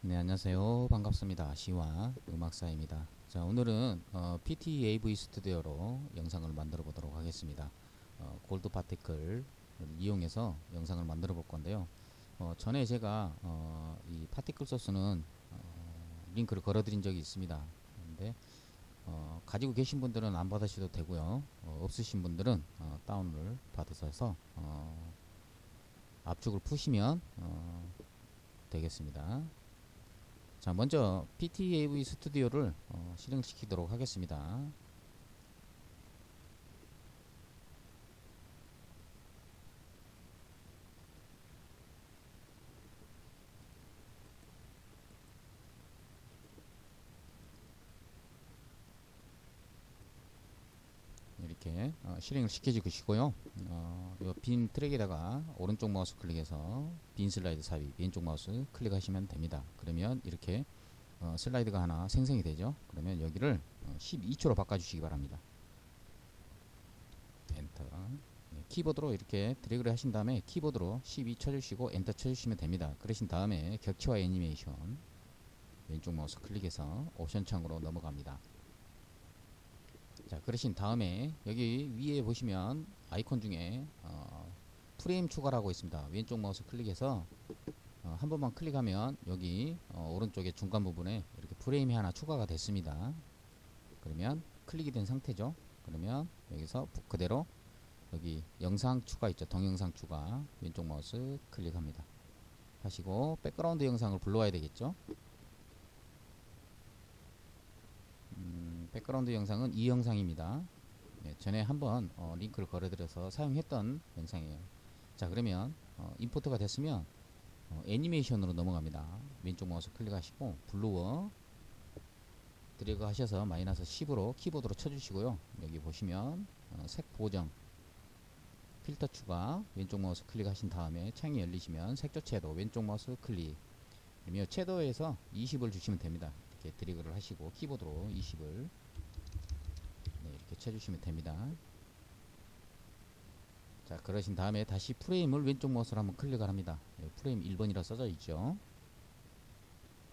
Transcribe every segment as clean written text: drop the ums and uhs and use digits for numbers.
네, 안녕하세요. 반갑습니다. 시와 음악사입니다. 자, 오늘은 PT AV 스튜디오로 영상을 만들어 보도록 하겠습니다. 골드 파티클을 이용해서 영상을 만들어 볼 건데요. 전에 제가 이 파티클 소스는 링크를 걸어 드린 적이 있습니다. 근데 가지고 계신 분들은 안 받으셔도 되고요. 없으신 분들은 다운을 받으셔서 압축을 푸시면 되겠습니다. 자, 먼저 PTAV 스튜디오를 실행시키도록 하겠습니다. 이렇게 실행을 시켜주시고요. 빈 트랙에다가 오른쪽 마우스 클릭해서 빈 슬라이드 삽입, 왼쪽 마우스 클릭하시면 됩니다. 그러면 이렇게 슬라이드가 하나 생성이 되죠. 그러면 여기를 12초로 바꿔주시기 바랍니다. 엔터. 네, 키보드로 이렇게 드래그를 하신 다음에 키보드로 12 쳐주시고 엔터 쳐주시면 됩니다. 그러신 다음에 격치와 애니메이션 왼쪽 마우스 클릭해서 옵션 창으로 넘어갑니다. 자, 그러신 다음에 여기 위에 보시면 아이콘 중에 프레임 추가라고 있습니다. 왼쪽 마우스 클릭해서 한 번만 클릭하면 여기 오른쪽에 중간 부분에 이렇게 프레임이 하나 추가가 됐습니다. 그러면 클릭이 된 상태죠. 그러면 여기서 그대로 여기 영상 추가 있죠. 동영상 추가 왼쪽 마우스 클릭합니다. 하시고 백그라운드 영상을 불러와야 되겠죠. 백그라운드 영상은 이 영상입니다. 네, 전에 한번 링크를 걸어드려서 사용했던 영상이에요. 자, 그러면 임포트가 됐으면 애니메이션으로 넘어갑니다. 왼쪽 마우스 클릭하시고 블루어 드래그 하셔서 마이너스 10으로 키보드로 쳐주시고요. 여기 보시면 색 보정 필터 추가 왼쪽 마우스 클릭하신 다음에 창이 열리시면 색조 채도 왼쪽 마우스 클릭 그러면 채도에서 20을 주시면 됩니다. 이렇게 드래그를 하시고 키보드로 20을 이렇게 쳐주시면 됩니다. 자, 그러신 다음에 다시 프레임을 왼쪽 마우스로 한번 클릭을 합니다. 프레임 1번이라 써져 있죠.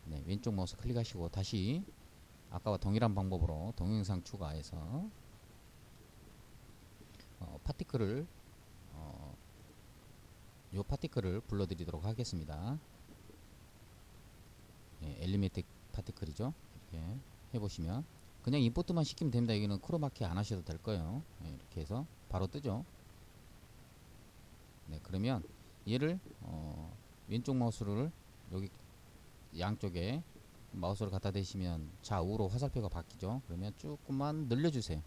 네, 왼쪽 마우스 클릭하시고 다시 아까와 동일한 방법으로 동영상 추가해서 파티클을 요 파티클을 불러드리도록 하겠습니다. 엘리메틱 파티클이죠. 이렇게 해보시면 그냥 임포트만 시키면 됩니다. 여기는 크로마키 안 하셔도 될 거예요. 이렇게 해서 바로 뜨죠. 네, 그러면 얘를 왼쪽 마우스를 여기 양쪽에 마우스를 갖다 대시면 좌우로 화살표가 바뀌죠. 그러면 조금만 늘려주세요.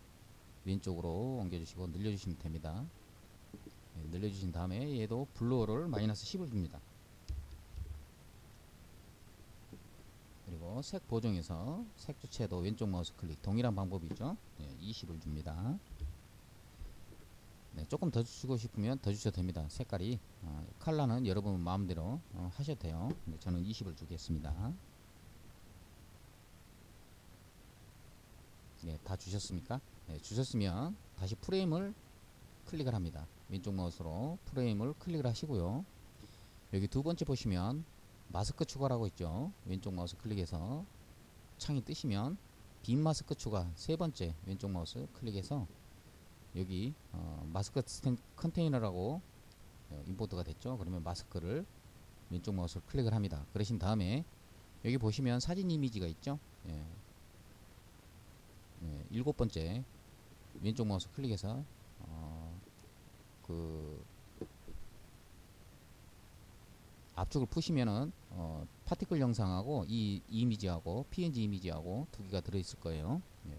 왼쪽으로 옮겨주시고 늘려주시면 됩니다. 네, 늘려주신 다음에 얘도 블루어를 마이너스 10을 줍니다. 그리고 색 보정에서 색 주체도 왼쪽 마우스 클릭 동일한 방법이죠. 네, 20을 줍니다. 네, 조금 더 주고 싶으면 더 주셔도 됩니다. 색깔이 컬러는 여러분 마음대로 하셔도 돼요. 근데 저는 20을 주겠습니다. 네, 다 주셨습니까? 네, 주셨으면 다시 프레임을 클릭을 합니다. 왼쪽 마우스로 프레임을 클릭을 하시고요. 여기 두 번째 보시면 마스크 추가라고 있죠. 왼쪽 마우스 클릭해서 창이 뜨시면 빈 마스크 추가 세 번째 왼쪽 마우스 클릭해서 여기 마스크 컨테이너라고 임포트가 됐죠. 그러면 마스크를 왼쪽 마우스를 클릭을 합니다. 그러신 다음에 여기 보시면 사진 이미지가 있죠. 예. 일곱 번째 왼쪽 마우스 클릭해서 그 압축을 푸시면은 파티클 영상하고 이 이미지하고 PNG 이미지하고 두 개가 들어있을 거예요. 예.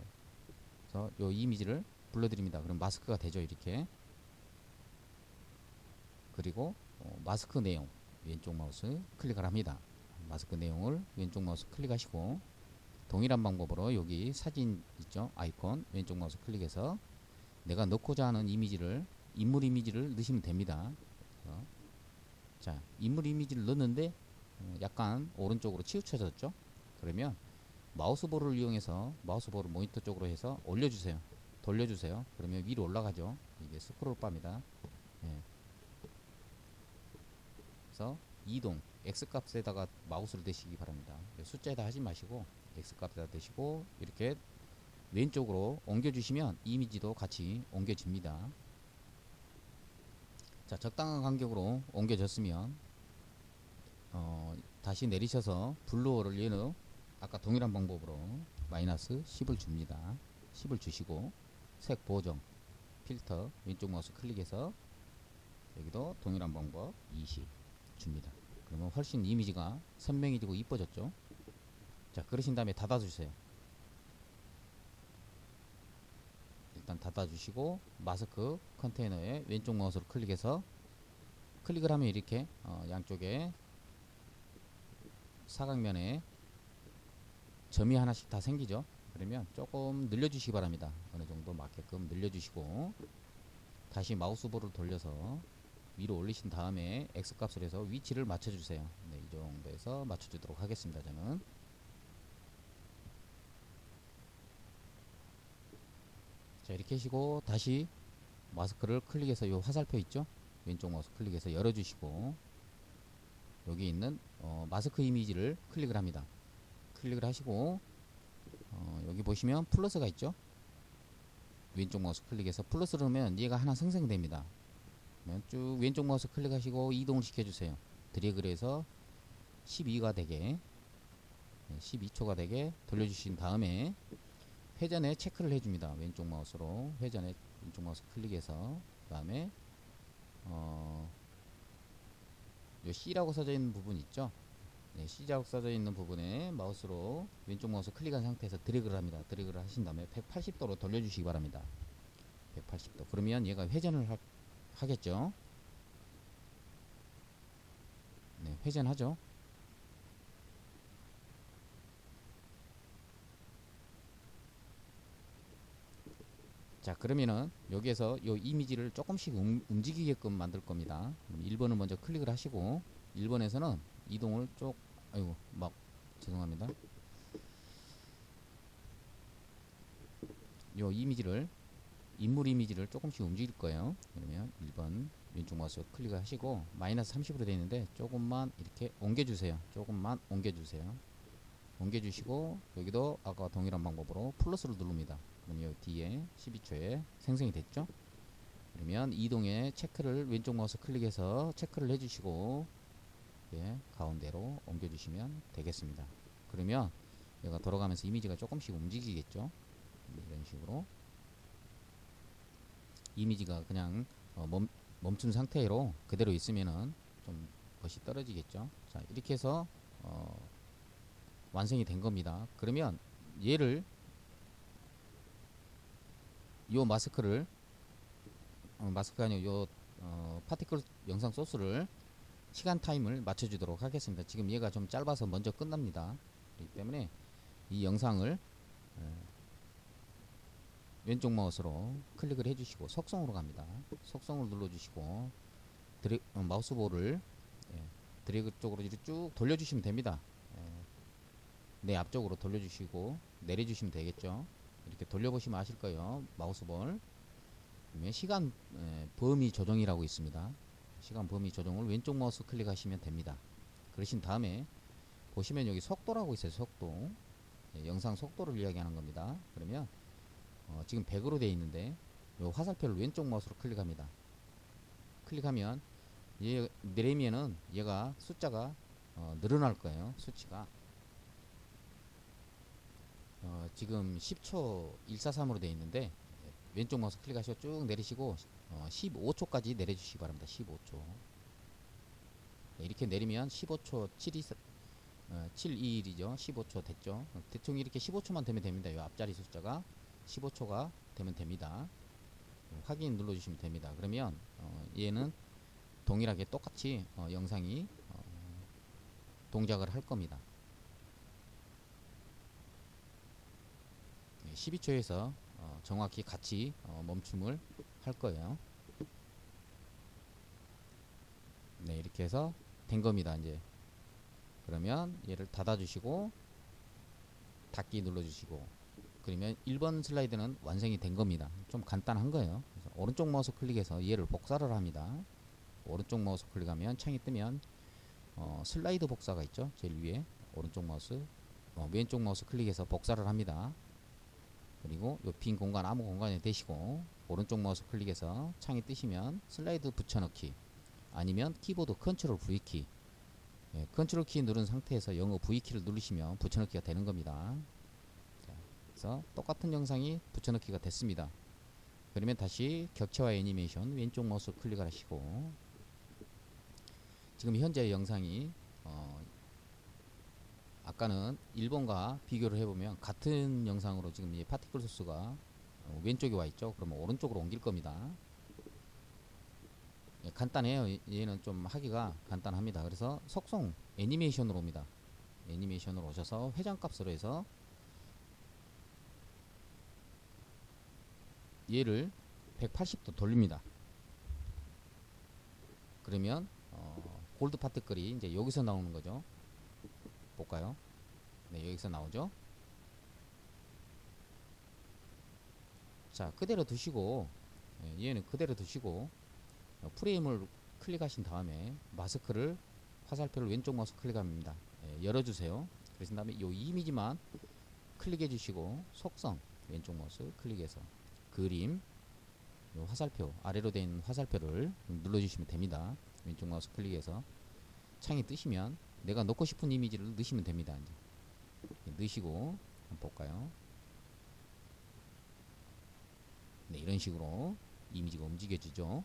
그래서 이 이미지를 불러드립니다. 그럼 마스크가 되죠. 이렇게. 그리고 마스크 내용 왼쪽 마우스 클릭을 합니다. 마스크 내용을 왼쪽 마우스 클릭하시고 동일한 방법으로 여기 사진 있죠. 아이콘 왼쪽 마우스 클릭해서 내가 넣고자 하는 이미지를 인물 이미지를 넣으시면 됩니다. 자, 인물 이미지를 넣는데 약간 오른쪽으로 치우쳐졌죠. 그러면 마우스볼을 이용해서 마우스볼을 모니터 쪽으로 해서 올려주세요. 돌려주세요. 그러면 위로 올라가죠. 이게 스크롤 바입니다. 예. 그래서 이동 X값에다가 마우스를 대시기 바랍니다. 숫자에다 하지 마시고 X값에다 대시고 이렇게 왼쪽으로 옮겨주시면 이미지도 같이 옮겨집니다. 자, 적당한 간격으로 옮겨졌으면 다시 내리셔서 블루어를 얘는 아까 동일한 방법으로 마이너스 10을 줍니다. 10을 주시고 색 보정 필터 왼쪽 마우스 클릭해서 여기도 동일한 방법 20 줍니다. 그러면 훨씬 이미지가 선명해지고 이뻐졌죠. 자, 그러신 다음에 닫아주세요. 일단 닫아주시고 마스크 컨테이너에 왼쪽 마우스로 클릭해서 클릭을 하면 이렇게 양쪽에 사각면에 점이 하나씩 다 생기죠. 그러면 조금 늘려주시기 바랍니다. 어느 정도 맞게끔 늘려주시고 다시 마우스볼을 돌려서 위로 올리신 다음에 X값을 해서 위치를 맞춰주세요. 네, 이 정도에서 맞춰주도록 하겠습니다. 저는 자, 이렇게 하시고 다시 마스크를 클릭해서 이 화살표 있죠? 왼쪽 마우스 클릭해서 열어주시고 여기 있는 마스크 이미지를 클릭을 합니다. 클릭을 하시고 여기 보시면 플러스가 있죠? 왼쪽 마우스 클릭해서 플러스를 하면 얘가 하나 생성됩니다. 그러면 쭉 왼쪽 마우스 클릭하시고 이동을 시켜주세요. 드래그를 해서 12가 되게 12초가 되게 돌려주신 다음에 회전에 체크를 해줍니다. 왼쪽 마우스로 회전에 왼쪽 마우스 클릭해서 그 다음에 요 C라고 써져 있는 부분 있죠? 네, C라고 써져 있는 부분에 마우스로 왼쪽 마우스 클릭한 상태에서 드래그를 합니다. 드래그를 하신 다음에 180도로 돌려주시기 바랍니다. 180도. 그러면 얘가 회전을 하겠죠? 네, 회전하죠? 자, 그러면은 여기에서 요 이미지를 조금씩 움직이게끔 만들 겁니다. 그럼 1번을 먼저 클릭을 하시고 1번에서는 이동을 아이고 막 죄송합니다. 요 이미지를 인물 이미지를 조금씩 움직일 거예요. 그러면 1번 왼쪽 마우스 클릭을 하시고 마이너스 30으로 되어 있는데 조금만 이렇게 옮겨주세요. 조금만 옮겨주세요. 옮겨주시고 여기도 아까 동일한 방법으로 플러스를 누릅니다. 그럼 여기 뒤에 12초에 생성이 됐죠. 그러면 이동에 체크를 왼쪽 마우스 클릭해서 체크를 해주시고 예, 가운데로 옮겨주시면 되겠습니다. 그러면 얘가 돌아가면서 이미지가 조금씩 움직이겠죠. 이런 식으로 이미지가 그냥 멈춘 상태로 그대로 있으면은 좀 멋이 떨어지겠죠. 자, 이렇게 해서 완성이 된 겁니다. 그러면 얘를 요 마스크를 마스크가 아니고 요 파티클 영상 소스를 시간 타임을 맞춰주도록 하겠습니다. 지금 얘가 좀 짧아서 먼저 끝납니다. 그렇기 때문에 이 영상을 왼쪽 마우스로 클릭을 해주시고 속성으로 갑니다. 속성을 눌러주시고 마우스볼을 드래그 쪽으로 이렇게 쭉 돌려주시면 됩니다. 내 앞쪽으로 돌려주시고 내려주시면 되겠죠. 이렇게 돌려보시면 아실 거예요. 마우스볼 그러면 시간 범위 조정이라고 있습니다. 시간 범위 조정을 왼쪽 마우스 클릭하시면 됩니다. 그러신 다음에 보시면 여기 속도라고 있어요. 속도 영상 속도를 이야기하는 겁니다. 그러면 지금 100으로 되어 있는데 요 화살표를 왼쪽 마우스로 클릭합니다. 클릭하면 얘 내리면은 얘가 숫자가 늘어날 거예요. 수치가 지금 10초 143으로 되어 있는데 왼쪽 마우스 클릭하시고 쭉 내리시고 15초까지 내려주시기 바랍니다. 15초 이렇게 내리면 15초 721이죠. 15초 됐죠. 대충 이렇게 15초만 되면 됩니다. 이 앞자리 숫자가 15초가 되면 됩니다. 확인 눌러주시면 됩니다. 그러면 얘는 동일하게 똑같이 영상이 동작을 할 겁니다. 12초에서 정확히 같이 멈춤을 할 거예요. 네, 이렇게 해서 된 겁니다. 이제 그러면 얘를 닫아 주시고 닫기 눌러 주시고 그러면 1번 슬라이드는 완성이 된 겁니다. 좀 간단한 거예요. 그래서 오른쪽 마우스 클릭해서 얘를 복사를 합니다. 오른쪽 마우스 클릭하면 창이 뜨면 슬라이드 복사가 있죠. 제일 위에 오른쪽 마우스, 왼쪽 마우스 클릭해서 복사를 합니다. 그리고 요 빈 공간 아무 공간에 대시고 오른쪽 마우스 클릭해서 창이 뜨시면 슬라이드 붙여넣기, 아니면 키보드 컨트롤 V키, 컨트롤 키 누른 상태에서 영어 V키를 누르시면 붙여넣기가 되는 겁니다. 자, 그래서 똑같은 영상이 붙여넣기가 됐습니다. 그러면 다시 격체와 애니메이션 왼쪽 마우스 클릭을 하시고, 지금 현재 영상이 아까는 1번과 비교를 해보면 같은 영상으로 지금 이 파티클 소스가 왼쪽에 와 있죠. 그러면 오른쪽으로 옮길 겁니다. 간단해요. 얘는 좀 하기가 간단합니다. 그래서 속성 애니메이션으로 옵니다. 애니메이션으로 오셔서 회전값으로 해서 얘를 180도 돌립니다. 그러면 골드 파티클이 이제 여기서 나오는 거죠. 볼까요? 네, 여기서 나오죠. 자, 그대로 두시고, 얘는 그대로 두시고, 프레임을 클릭하신 다음에 마스크를, 화살표를 왼쪽 마우스 클릭합니다. 열어주세요. 그러신 다음에 이 이미지만 클릭해 주시고, 속성 왼쪽 마우스 클릭해서 그림, 요 화살표 아래로 되어 있는 화살표를 눌러주시면 됩니다. 왼쪽 마우스 클릭해서 창이 뜨시면 내가 넣고 싶은 이미지를 넣으시면 됩니다. 이제 넣으시고 한번 볼까요? 네, 이런 식으로 이미지가 움직여지죠.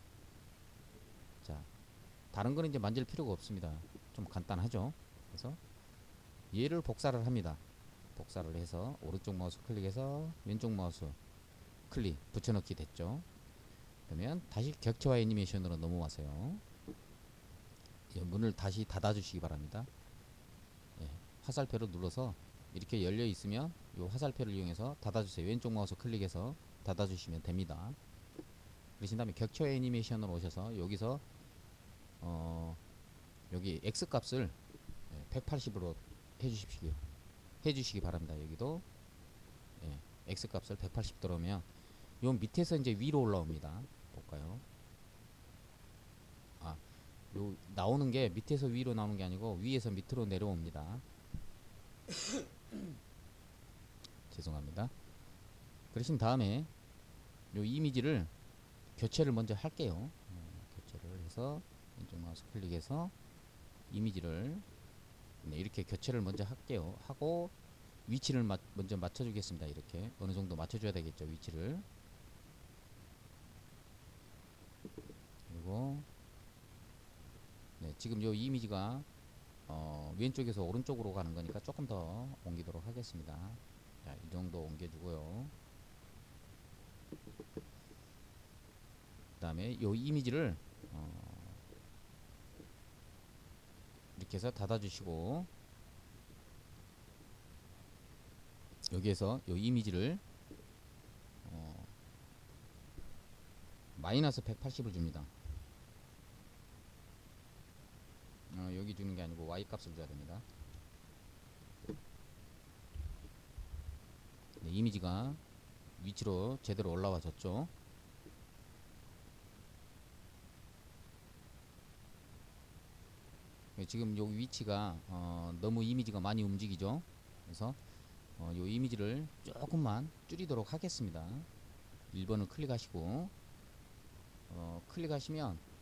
자, 다른 거는 이제 만질 필요가 없습니다. 좀 간단하죠. 그래서 얘를 복사를 합니다. 복사를 해서 오른쪽 마우스 클릭해서 왼쪽 마우스 클릭 붙여넣기 됐죠. 그러면 다시 격체화 애니메이션으로 넘어와서요. 문을 다시 닫아 주시기 바랍니다. 화살표를 눌러서 이렇게 열려 있으면 이 화살표를 이용해서 닫아 주세요. 왼쪽 마우스 클릭해서 닫아 주시면 됩니다. 그러신 다음에 격체 애니메이션으로 오셔서 여기서 여기 X 값을 180으로 해주시기 바랍니다. 여기도 X 값을 180 들어오면 요 밑에서 이제 위로 올라옵니다. 볼까요? 아, 요 나오는 게 밑에서 위로 나오는 게 아니고 위에서 밑으로 내려옵니다. 죄송합니다. 그러신 다음에 요 이미지를 교체를 먼저 할게요. 교체를 해서 왼쪽 마우스 클릭해서 이미지를 이렇게 교체를 먼저 할게요. 하고 위치를 먼저 맞춰주겠습니다. 이렇게 어느 정도 맞춰줘야 되겠죠. 위치를. 그리고 지금 요 이미지가 왼쪽에서 오른쪽으로 가는 거니까 조금 더 옮기도록 하겠습니다. 자, 이 정도 옮겨주고요. 그 다음에 요 이미지를 이렇게 해서 닫아주시고, 여기에서 요 이미지를 마이너스 180을 줍니다. 여기 주는 게 아니고 Y 값을 줘야 됩니다. 네, 이미지가 위치로 제대로 올라와 줬죠. 지금 여기 위치가 너무 이미지가 많이 움직이죠. 그래서 요 이미지를 조금만 줄이도록 하겠습니다. 1번을 클릭하시고 클릭하시면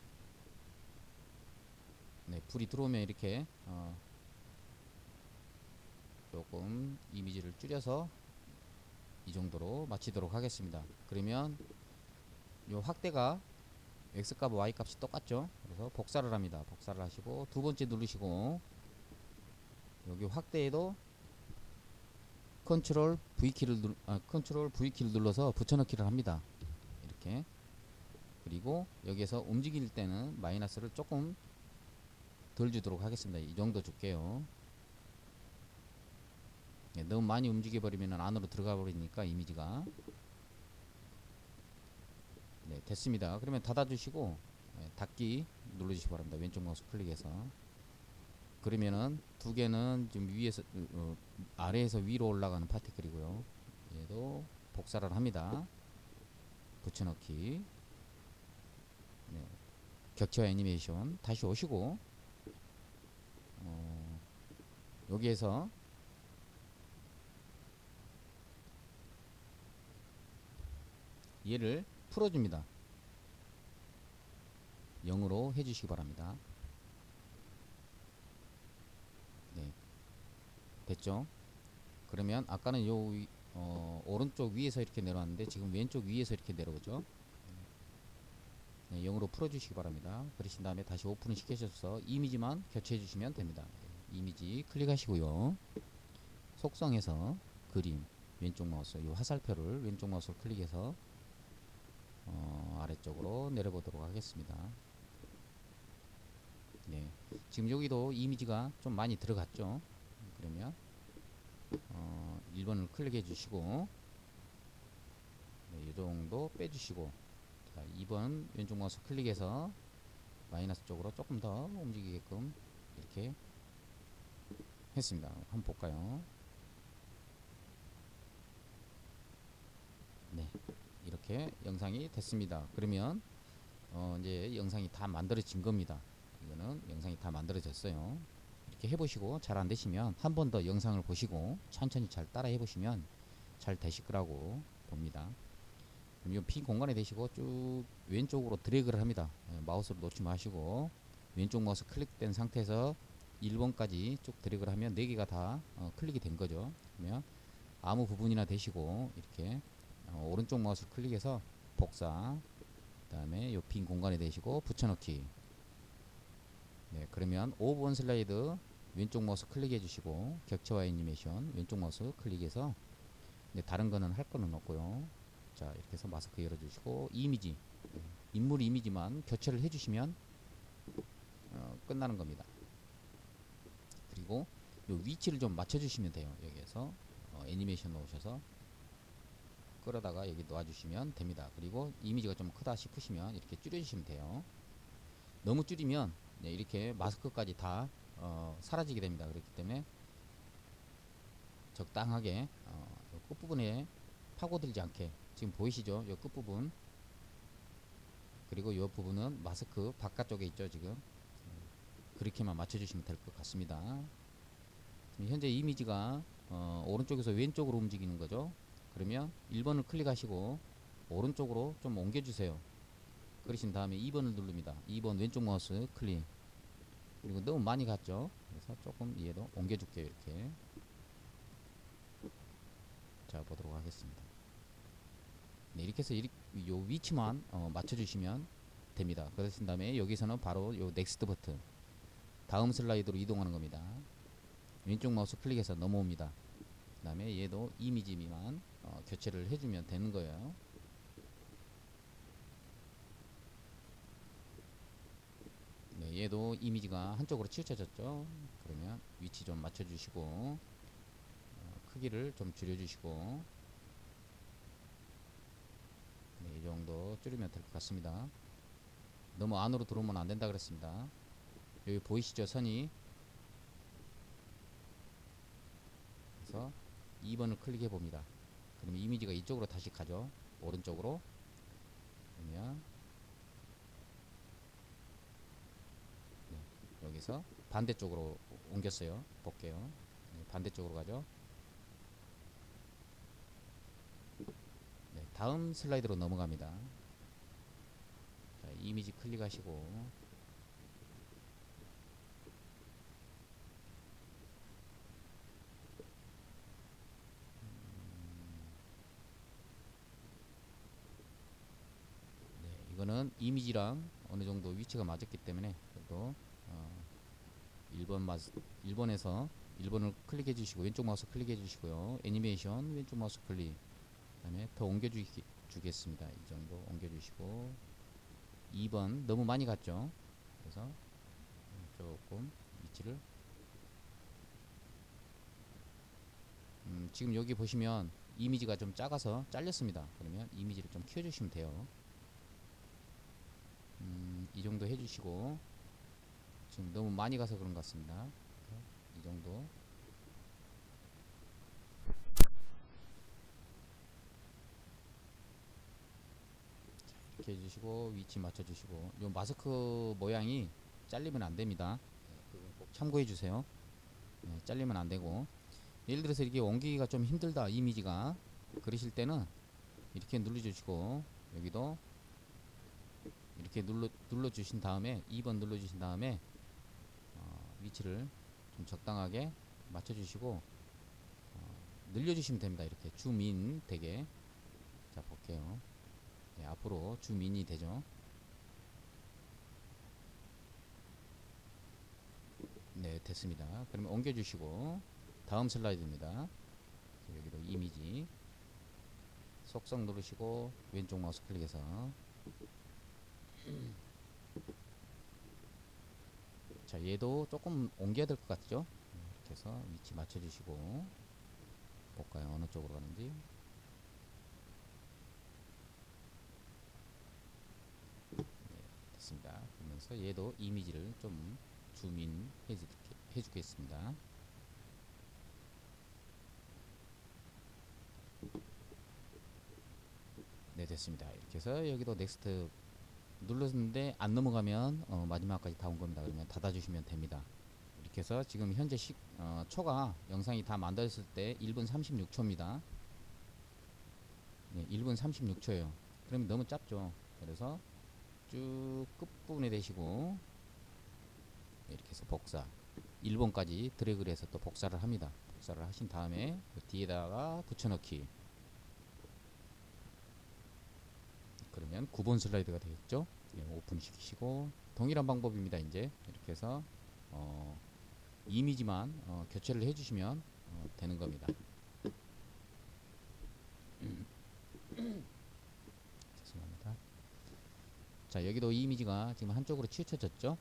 불이 들어오면 이렇게 조금 이미지를 줄여서 이 정도로 마치도록 하겠습니다. 그러면 요 확대가 X값 Y값이 똑같죠. 그래서 복사를 합니다. 복사를 하시고 두 번째 누르시고 여기 확대에도 컨트롤 V키를 눌러서 붙여넣기를 합니다. 이렇게. 그리고 여기에서 움직일 때는 마이너스를 조금 덜 주도록 하겠습니다. 이 정도 줄게요. 너무 많이 움직여 버리면 안으로 들어가 버리니까 이미지가. 네, 됐습니다. 그러면 닫아 주시고 닫기 눌러 주시기 바랍니다. 왼쪽 마우스 클릭해서. 그러면은 두 개는 좀 위에서 아래에서 위로 올라가는 파티클이고요. 얘도 복사를 합니다. 붙여넣기. 격체화 애니메이션 다시 오시고 여기에서 얘를 풀어줍니다. 0으로 해주시기 바랍니다. 네, 됐죠? 그러면 아까는 오른쪽 위에서 이렇게 내려왔는데 지금 왼쪽 위에서 이렇게 내려오죠. 네, 0으로 풀어주시기 바랍니다. 그러신 다음에 다시 오픈을 시켜주셔서 이미지만 교체해 주시면 됩니다. 네, 이미지 클릭하시고요. 속성에서 그림 왼쪽 마우스 이 화살표를 왼쪽 마우스로 클릭해서 아래쪽으로 내려보도록 하겠습니다. 네, 지금 여기도 이미지가 좀 많이 들어갔죠. 그러면 1번을 클릭해 주시고 네, 이 정도 빼주시고 자, 2번 왼쪽 마우스 클릭해서 마이너스 쪽으로 조금 더 움직이게끔 이렇게 했습니다. 한번 볼까요? 네, 이렇게 영상이 됐습니다. 그러면 이제 영상이 다 만들어진 겁니다. 이거는 영상이 다 만들어졌어요. 이렇게 해보시고 잘 안되시면 한 번 더 영상을 보시고 천천히 잘 따라 해보시면 잘 되실 거라고 봅니다. 그럼 이 빈 공간에 대시고 쭉 왼쪽으로 드래그를 합니다. 마우스를 놓지 마시고 왼쪽 마우스 클릭된 상태에서 1번까지 쭉 드래그를 하면 4개가 다 클릭이 된 거죠. 그러면 아무 부분이나 대시고 이렇게 오른쪽 마우스 클릭해서 복사, 그 다음에 이 빈 공간에 대시고 붙여넣기. 네, 그러면 5번 슬라이드 왼쪽 마우스 클릭해 주시고 격체와 애니메이션 왼쪽 마우스 클릭해서 네, 다른 거는 할 거는 없고요. 자, 이렇게 해서 마스크 열어 주시고 이미지 인물 이미지만 교체를 해 주시면 끝나는 겁니다. 그리고 요 위치를 좀 맞춰 주시면 돼요. 여기에서 애니메이션 넣으셔서 끌어다가 여기 놓아 주시면 됩니다. 그리고 이미지가 좀 크다 싶으시면 이렇게 줄여 주시면 돼요. 너무 줄이면 네, 이렇게 마스크까지 다 사라지게 됩니다. 그렇기 때문에 적당하게 끝부분에 파고들지 않게 지금 보이시죠? 이 끝부분 그리고 이 부분은 마스크 바깥쪽에 있죠. 지금 그렇게만 맞춰주시면 될 것 같습니다. 현재 이미지가 오른쪽에서 왼쪽으로 움직이는 거죠. 그러면 1번을 클릭하시고 오른쪽으로 좀 옮겨주세요. 그러신 다음에 2번을 누릅니다. 2번 왼쪽 마우스 클릭. 그리고 너무 많이 갔죠. 그래서 조금 얘도 옮겨줄게요. 이렇게. 자, 보도록 하겠습니다. 네, 이렇게 해서 요 위치만 맞춰주시면 됩니다. 그러신 다음에 여기서는 바로 요 넥스트 버튼 다음 슬라이드로 이동하는 겁니다. 왼쪽 마우스 클릭해서 넘어옵니다. 그 다음에 얘도 이미지만 교체를 해주면 되는 거예요. 네, 얘도 이미지가 한쪽으로 치우쳐졌죠. 그러면 위치 좀 맞춰주시고 크기를 좀 줄여주시고 네, 이 정도 줄이면 될 것 같습니다. 너무 안으로 들어오면 안 된다 그랬습니다. 여기 보이시죠? 선이. 그래서 2번을 클릭해 봅니다. 그러면 이미지가 이쪽으로 다시 가죠. 오른쪽으로. 그러면 네, 여기서 반대쪽으로 옮겼어요. 볼게요. 네, 반대쪽으로 가죠. 네, 다음 슬라이드로 넘어갑니다. 자, 이미지 클릭하시고 네, 이거는 이미지랑 어느 정도 위치가 맞았기 때문에 그래도 1번에서 1번을 클릭해 주시고 왼쪽 마우스 클릭해 주시고요. 애니메이션 왼쪽 마우스 클릭. 그다음에 더 옮겨 주겠습니다. 이 정도 옮겨 주시고 2번 너무 많이 갔죠. 그래서 조금 위치를 지금 여기 보시면 이미지가 좀 작아서 잘렸습니다. 그러면 이미지를 좀 키워 주시면 돼요. 이 정도 해 주시고 지금 너무 많이 가서 그런 것 같습니다. 이 정도. 이렇게 해주시고 위치 맞춰주시고 요 마스크 모양이 잘리면 안 됩니다. 네, 그건 꼭 참고해 주세요. 잘리면 안 되고, 예를 들어서 이렇게 옮기기가 좀 힘들다, 이미지가. 그러실 때는 이렇게 눌러 주시고, 여기도 이렇게 눌러 주신 다음에 2번 눌러 주신 다음에 위치를 좀 적당하게 맞춰 주시고 늘려 주시면 됩니다. 이렇게 줌인 되게. 자, 볼게요. 앞으로 줌인이 되죠. 네, 됐습니다. 그러면 옮겨 주시고 다음 슬라이드입니다. 여기도 이미지 속성 누르시고 왼쪽 마우스 클릭해서, 자, 얘도 조금 옮겨야 될 것 같죠? 이렇게 해서 위치 맞춰 주시고 볼까요? 어느 쪽으로 가는지. 됐습니다. 그러면서 얘도 이미지를 좀 줌인 해주겠습니다. 네, 됐습니다. 이렇게 해서 여기도 넥스트 눌렀는데 안 넘어가면 마지막까지 다 온 겁니다. 그러면 닫아주시면 됩니다. 이렇게 해서 지금 현재 초가 영상이 다 만들었을 때 1분 36초입니다. 네, 1분 36초예요. 그러면 너무 짧죠. 그래서 쭉 끝부분에 대시고 이렇게 해서 복사 1번까지 드래그를 해서 또 복사를 합니다. 복사를 하신 다음에 그 뒤에다가 붙여넣기. 그러면 9번 슬라이드가 되겠죠. 오픈 시키시고 동일한 방법입니다. 이제 이렇게 해서 이미지만 교체를 해주시면 되는 겁니다. 죄송합니다. 자, 여기도 이미지가 지금 한쪽으로 치우쳐졌죠.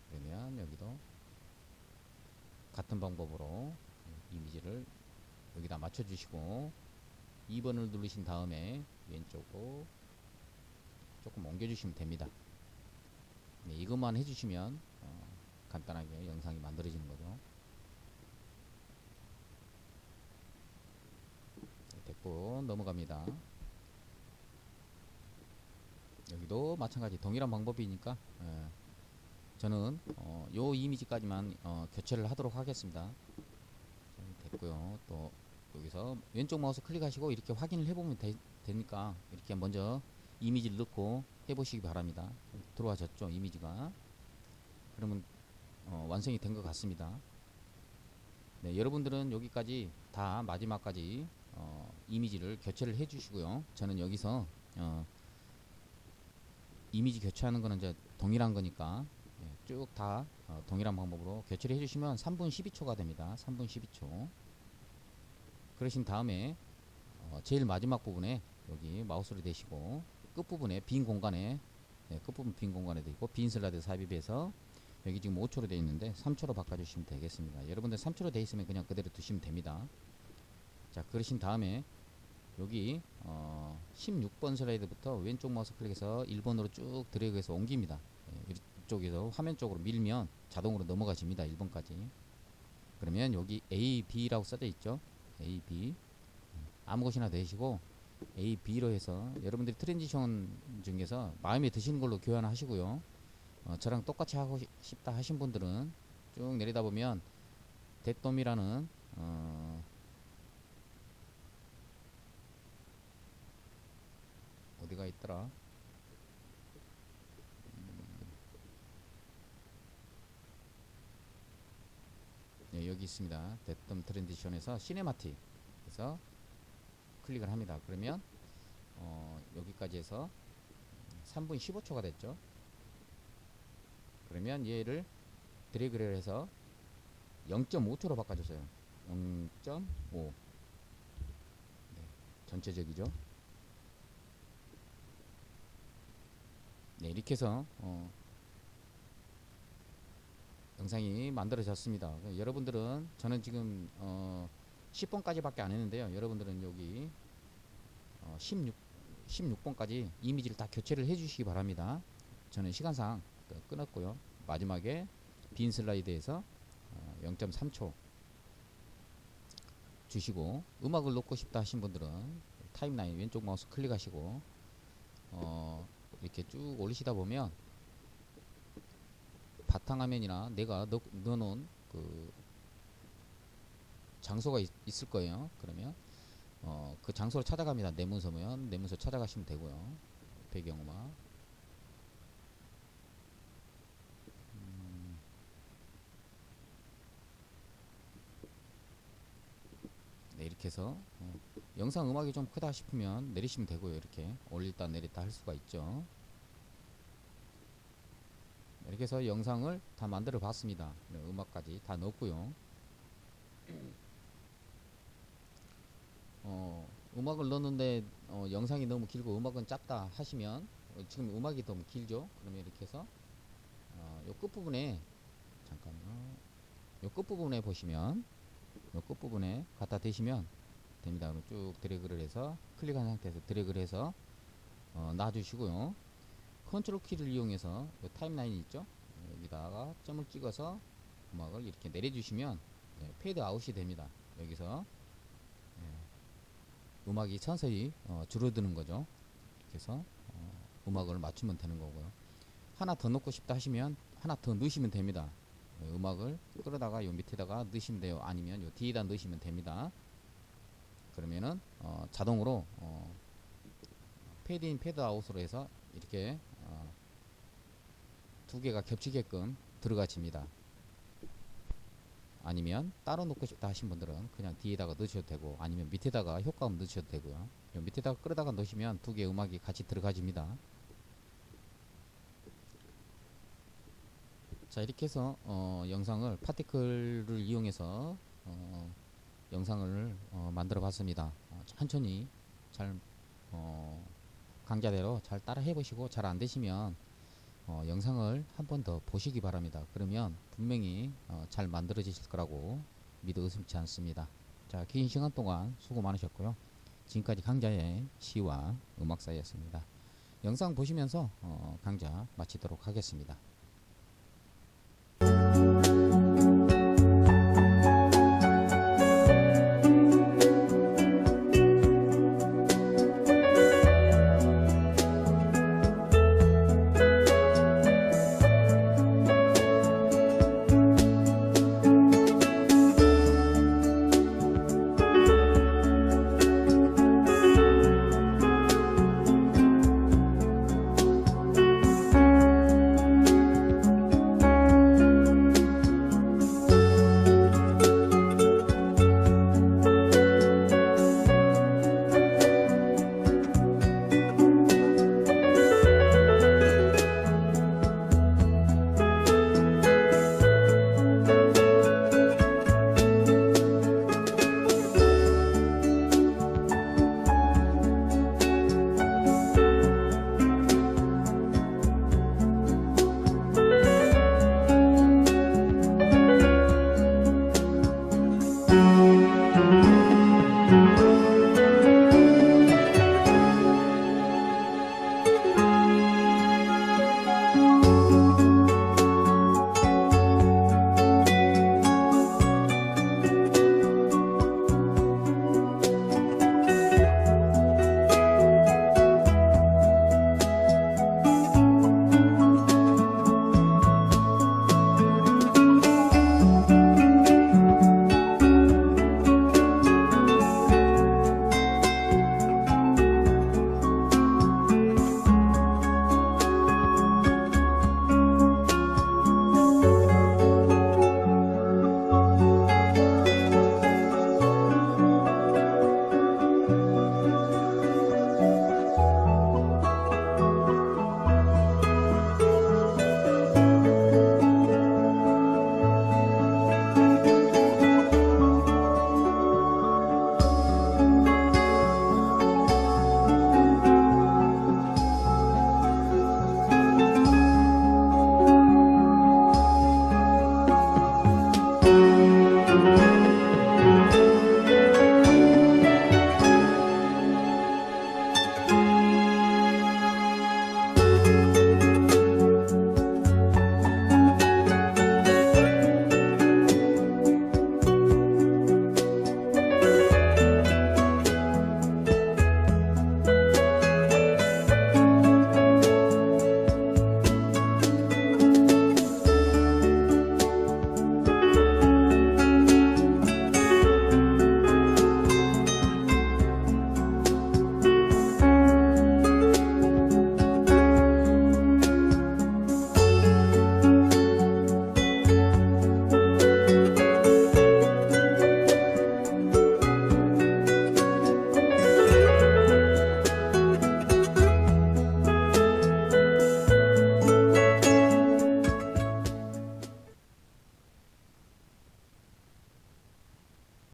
그러면 여기도 같은 방법으로 이미지를 여기다 맞춰주시고 2번을 누르신 다음에 왼쪽으로 조금 옮겨주시면 됩니다. 네, 이것만 해주시면 간단하게 영상이 만들어지는 거죠. 네, 됐고 넘어갑니다. 여기도 마찬가지 동일한 방법이니까 저는 요 이미지까지만 교체를 하도록 하겠습니다. 됐고요. 또 여기서 왼쪽 마우스 클릭하시고 이렇게 확인을 해보면 되니까 이렇게 먼저 이미지를 넣고 해보시기 바랍니다. 들어와졌죠, 이미지가. 그러면 완성이 된 것 같습니다. 네, 여러분들은 여기까지 다 마지막까지 이미지를 교체를 해주시고요. 저는 여기서 이미지 교체하는 거는 이제 동일한 거니까 쭉 다 동일한 방법으로 교체를 해주시면 3분 12초가 됩니다. 3분 12초. 그러신 다음에 제일 마지막 부분에 여기 마우스를 대시고 끝부분에 빈 공간에 끝부분 빈 공간에 되고 빈 슬라이드 삽입해서 여기 지금 5초로 되어 있는데 3초로 바꿔주시면 되겠습니다. 여러분들 3초로 되어 있으면 그냥 그대로 두시면 됩니다. 자, 그러신 다음에 여기 16번 슬라이드부터 왼쪽 마우스 클릭해서 1번으로 쭉 드래그해서 옮깁니다. 이쪽에서 화면 쪽으로 밀면 자동으로 넘어가집니다. 1번까지. 그러면 여기 A, B라고 써져 있죠. A, B 아무 것이나 되시고 A, B로 해서 여러분들이 트랜지션 중에서 마음에 드시는 걸로 교환하시고요. 저랑 똑같이 하고 싶다 하신 분들은 쭉 내리다 보면 대돔이라는 어디가 있더라. 네, 여기 있습니다. 대돔 트랜지션에서 시네마틱 그래서 클릭을 합니다. 그러면 여기까지 해서 3분 15초가 됐죠. 그러면 얘를 드래그를 해서 0.5초로 바꿔줬어요. 0.5 네, 전체적이죠. 네, 이렇게 해서 영상이 만들어졌습니다. 여러분들은 저는 지금 10번까지 밖에 안 했는데요. 여러분들은 여기 16번까지 이미지를 다 교체를 해 주시기 바랍니다. 저는 시간상 끊었고요. 마지막에 빈 슬라이드에서 0.3초 주시고 음악을 넣고 싶다 하신 분들은 타임라인 왼쪽 마우스 클릭하시고 이렇게 쭉 올리시다 보면 바탕화면이나 내가 넣어놓은 그 장소가 있을 거예요. 그러면 그 장소를 찾아갑니다. 내 문서면 내 문서 찾아가시면 되고요. 배경음악. 네, 이렇게 해서 영상 음악이 좀 크다 싶으면 내리시면 되고요. 이렇게 올렸다 내렸다 할 수가 있죠. 이렇게 해서 영상을 다 만들어 봤습니다. 네, 음악까지 다 넣었고요. 음악을 넣었는데 영상이 너무 길고 음악은 짧다 하시면 지금 음악이 너무 길죠. 그러면 이렇게 해서 요 끝부분에 잠깐만요. 요 끝부분에 보시면 요 끝부분에 갖다 대시면 됩니다. 그럼 쭉 드래그를 해서 클릭한 상태에서 드래그를 해서 놔주시고요. 컨트롤 키를 이용해서 요 타임라인이 있죠. 여기다가 점을 찍어서 음악을 이렇게 내려주시면 페이드 아웃이 됩니다. 여기서 음악이 서서히 줄어드는 거죠. 이렇게 해서 음악을 맞추면 되는 거고요. 하나 더 넣고 싶다 하시면 하나 더 넣으시면 됩니다. 음악을 끌어다가 요 밑에다가 넣으시면 돼요. 아니면 요 뒤에다 넣으시면 됩니다. 그러면은 자동으로 페이드인 페이드아웃으로 해서 이렇게 두 개가 겹치게끔 들어가집니다. 아니면 따로 놓고 싶다 하신 분들은 그냥 뒤에다가 넣으셔도 되고 아니면 밑에다가 효과음 넣으셔도 되고요. 요 밑에다가 끌어다가 넣으시면 두 개의 음악이 같이 들어가집니다. 자, 이렇게 해서 영상을 파티클을 이용해서 영상을 만들어 봤습니다. 천천히 잘 강좌대로 잘 따라 해보시고 잘 안되시면 영상을 한 번 더 보시기 바랍니다. 그러면 분명히 잘 만들어지실 거라고 믿어 의심치 않습니다. 자, 긴 시간 동안 수고 많으셨고요. 지금까지 강좌의 시와 음악사였습니다. 영상 보시면서 강좌 마치도록 하겠습니다.